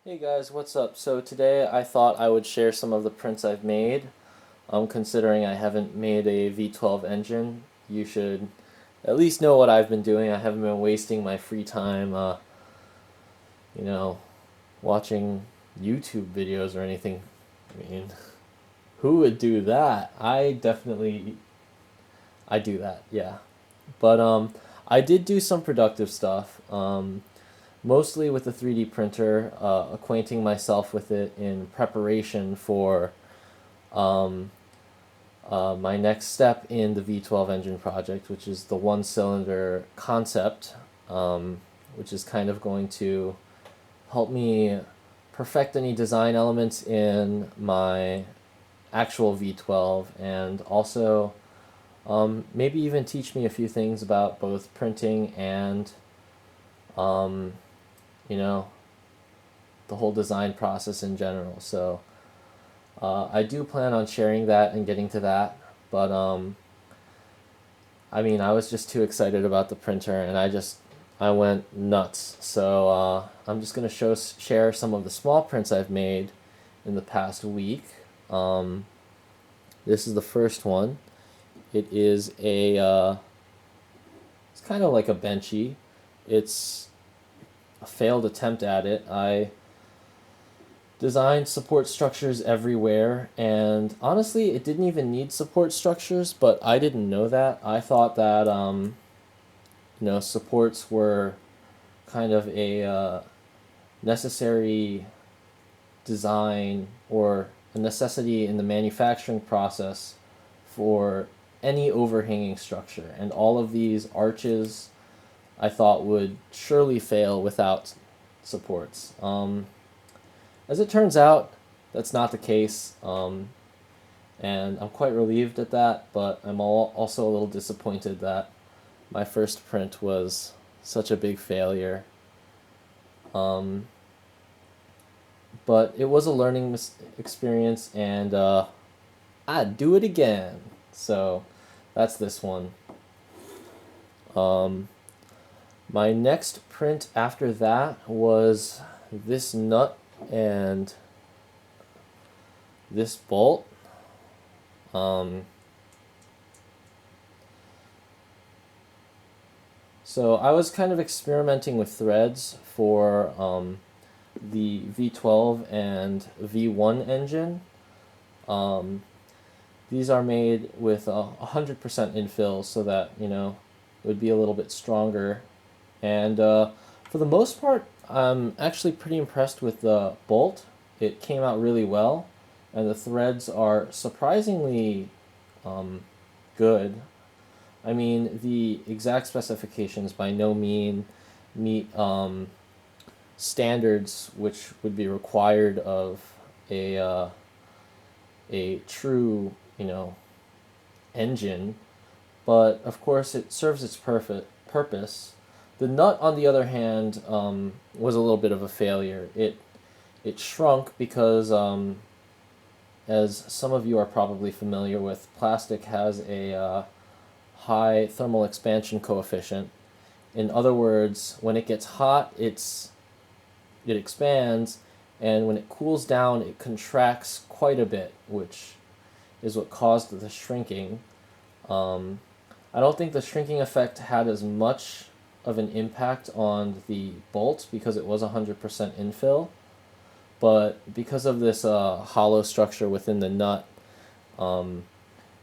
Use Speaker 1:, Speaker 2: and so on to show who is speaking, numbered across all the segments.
Speaker 1: Hey guys, what's up? So today I thought I would share some of the prints I've made. Considering I haven't made a V12 engine, you should at least know what I've been doing. I haven't been wasting my free time, you know, watching YouTube videos or anything. I mean, who would do that? I do that, yeah. But I did do some productive stuff. Mostly with the 3D printer, acquainting myself with it in preparation for um, my next step in the V12 engine project, which is the one cylinder concept, which is kind of going to help me perfect any design elements in my actual V12 and also maybe even teach me a few things about both printing and um, you know, the whole design process in general. So I do plan on sharing that and getting to that, but I mean, I was just too excited about the printer, and I went nuts. So I'm just gonna share some of the small prints I've made in the past week. Um, this is the first one. It is it's kind of like a benchy. It's a failed attempt at it. I designed support structures everywhere, and honestly, it didn't even need support structures, but I didn't know that. I thought that, supports were kind of a necessary design or a necessity in the manufacturing process for any overhanging structure. And all of these arches I thought would surely fail without supports. As it turns out, that's not the case, and I'm quite relieved at that, but I'm also a little disappointed that my first print was such a big failure. Um, but it was a learning experience, and I'd do it again. So that's this one. Um, my next print after that was this nut and this bolt. Um, so I was kind of experimenting with threads for the V12 and V1 engine. Um, these are made with 100% infill so that, it would be a little bit stronger. And for the most part, I'm actually pretty impressed with the bolt. It came out really well, and the threads are surprisingly good. I mean, the exact specifications by no mean meet standards which would be required of a a true, engine, but of course it serves its perfect purpose. The nut, on the other hand, was a little bit of a failure. It shrunk because, as some of you are probably familiar with, plastic has a high thermal expansion coefficient. In other words, when it gets hot, it expands, and when it cools down, it contracts quite a bit, which is what caused the shrinking. Um, I don't think the shrinking effect had as much of an impact on the bolt because it was 100% infill, but because of this hollow structure within the nut, um,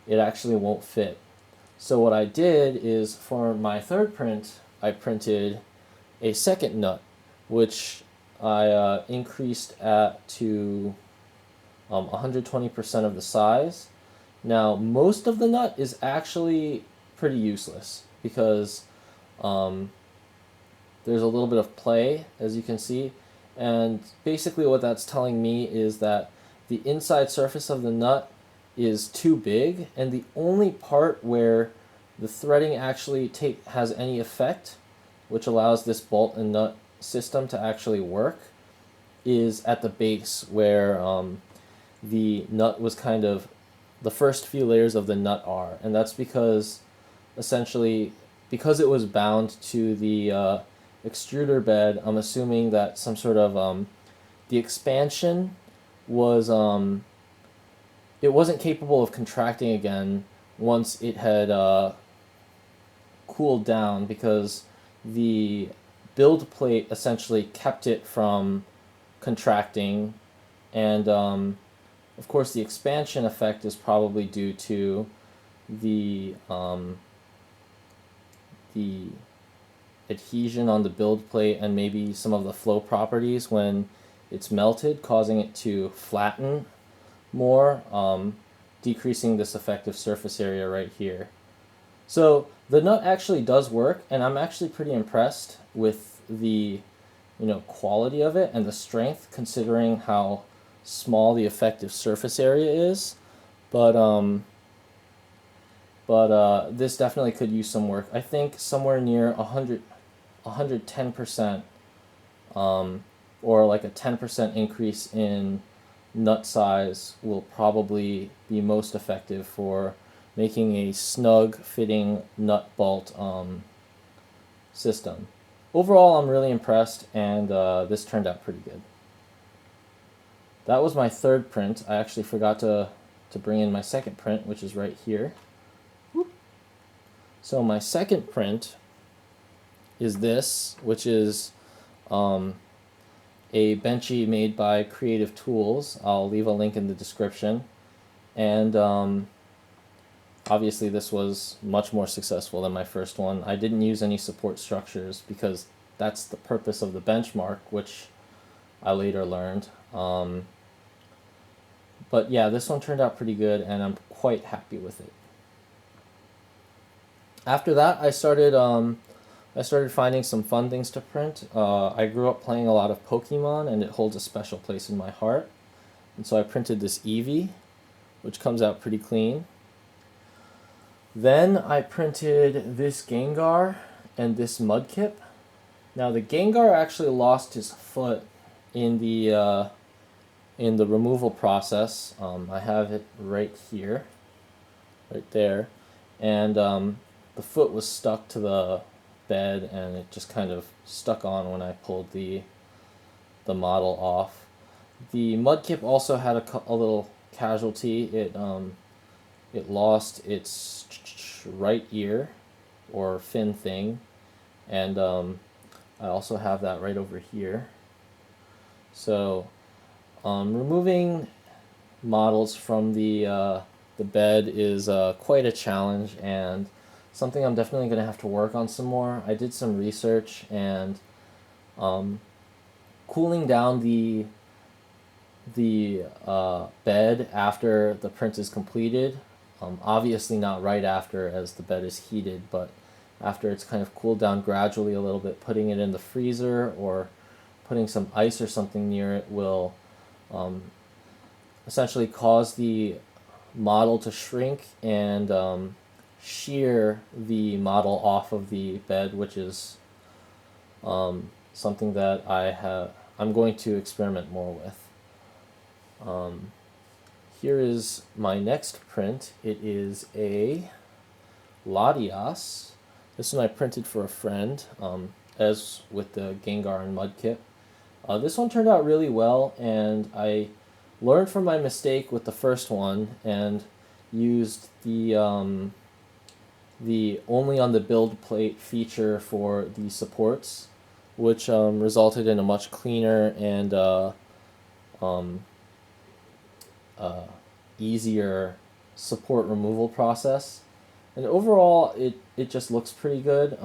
Speaker 1: it actually won't fit. So what I did is for my third print, I printed a second nut, which I increased to 120% of the size. Now, most of the nut is actually pretty useless because um, there's a little bit of play, as you can see. And basically what that's telling me is that the inside surface of the nut is too big, and the only part where the threading actually has any effect, which allows this bolt and nut system to actually work, is at the base where the nut was kind of the first few layers of the nut are, and that's because essentially because it was bound to the extruder bed. I'm assuming that some sort of the expansion was it wasn't capable of contracting again once it had cooled down, because the build plate essentially kept it from contracting, and of course the expansion effect is probably due to the adhesion on the build plate and maybe some of the flow properties when it's melted, causing it to flatten more, decreasing this effective surface area right here. So the nut actually does work, and I'm actually pretty impressed with the quality of it and the strength, considering how small the effective surface area is. But this definitely could use some work. I think somewhere near 110%, or like a 10% increase in nut size will probably be most effective for making a snug fitting nut bolt system. Overall, I'm really impressed, and this turned out pretty good. That was my third print. I actually forgot to bring in my second print, which is right here. So my second print is this, which is a benchy made by Creative Tools. I'll leave a link in the description. And obviously this was much more successful than my first one. I didn't use any support structures because that's the purpose of the benchmark, which I later learned. But yeah, this one turned out pretty good, and I'm quite happy with it. After that, I started finding some fun things to print. I grew up playing a lot of Pokemon, and it holds a special place in my heart. And so I printed this Eevee, which comes out pretty clean. Then I printed this Gengar and this Mudkip. Now the Gengar actually lost his foot in the removal process. I have it right here, right there, and the foot was stuck to the bed, and it just kind of stuck on when I pulled the model off. The Mudkip also had a little casualty. It lost its right ear, or fin thing, and I also have that right over here. So removing models from the bed is quite a challenge, and something I'm definitely going to have to work on some more. I did some research, and cooling down the bed after the print is completed, obviously not right after, as the bed is heated, but after it's kind of cooled down gradually a little bit, putting it in the freezer or putting some ice or something near it will essentially cause the model to shrink and shear the model off of the bed, which is something that I'm going to experiment more with. Here is my next print. It is a Latias. This one I printed for a friend, as with the Gengar and Mudkip. This one turned out really well, and I learned from my mistake with the first one and used the only on the build plate feature for the supports, which resulted in a much cleaner and easier support removal process. And overall, it just looks pretty good.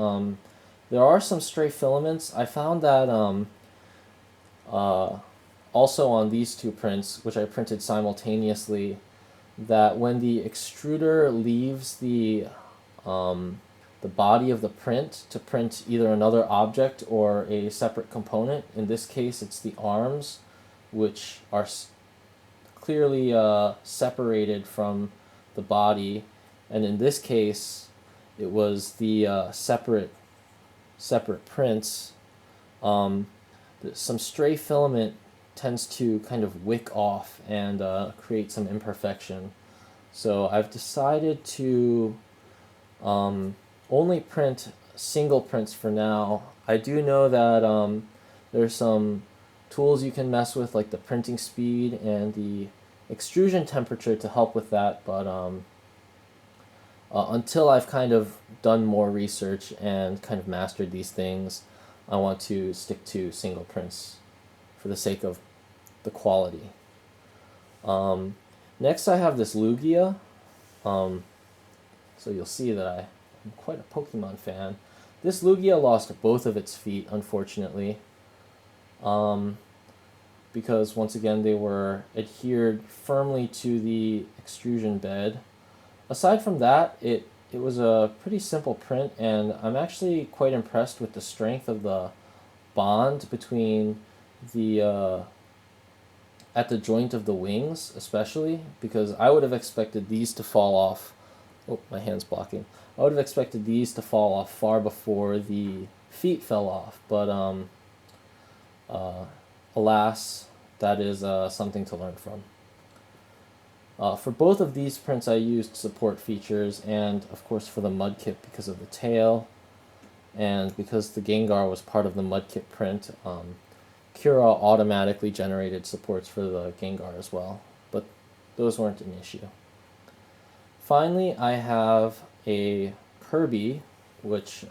Speaker 1: There are some stray filaments. I found that also on these two prints, which I printed simultaneously, that when the extruder leaves the body of the print to print either another object or a separate component, in this case it's the arms, which are clearly separated from the body, and in this case it was the separate prints. Some stray filament tends to kind of wick off and create some imperfection. So I've decided to only print single prints for now. I do know that there's some tools you can mess with, like the printing speed and the extrusion temperature to help with that, but until I've kind of done more research and kind of mastered these things, I want to stick to single prints for the sake of the quality. Next I have this Lugia. So you'll see that I'm quite a Pokemon fan. This Lugia lost both of its feet, unfortunately, because once again they were adhered firmly to the extrusion bed. Aside from that, it was a pretty simple print, and I'm actually quite impressed with the strength of the bond between the at the joint of the wings, especially, because I would have expected these to fall off. Oh, my hand's blocking. I would have expected these to fall off far before the feet fell off, but alas, that is something to learn from. For both of these prints I used support features, and of course for the Mudkip because of the tail, and because the Gengar was part of the Mudkip print, Cura automatically generated supports for the Gengar as well, but those weren't an issue. Finally, I have a Kirby, which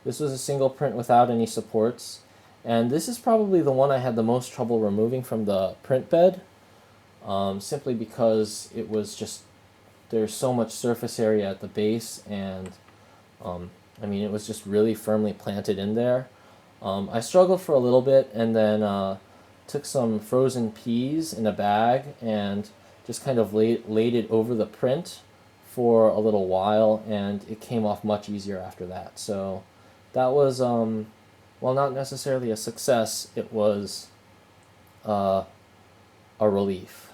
Speaker 1: this was a single print without any supports, and this is probably the one I had the most trouble removing from the print bed, simply because it was just, there's so much surface area at the base, and I mean, it was just really firmly planted in there. I struggled for a little bit, and then took some frozen peas in a bag and just kind of laid it over the print for a little while, and it came off much easier after that. So that was, while not necessarily a success, it was a relief.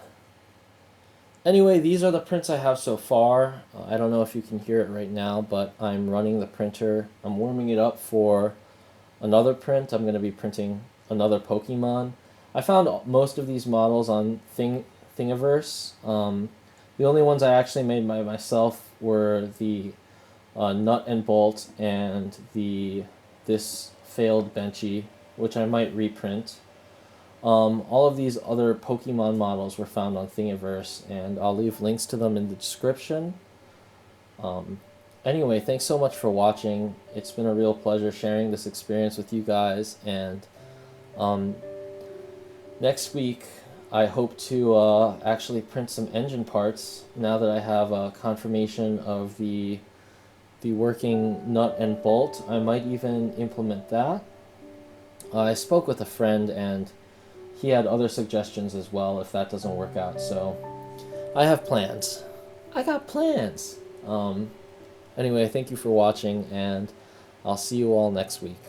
Speaker 1: Anyway, these are the prints I have so far. I don't know if you can hear it right now, but I'm running the printer. I'm warming it up for another print. I'm going to be printing another Pokemon. I found most of these models on Thingiverse. The only ones I actually made by myself were the Nut and Bolt and this failed Benchy, which I might reprint. All of these other Pokemon models were found on Thingiverse, and I'll leave links to them in the description. Anyway, thanks so much for watching. It's been a real pleasure sharing this experience with you guys, and next week I hope to actually print some engine parts now that I have a confirmation of the working nut and bolt. I might even implement that. I spoke with a friend, and he had other suggestions as well if that doesn't work out, so I have plans. I got plans. Anyway, thank you for watching, and I'll see you all next week.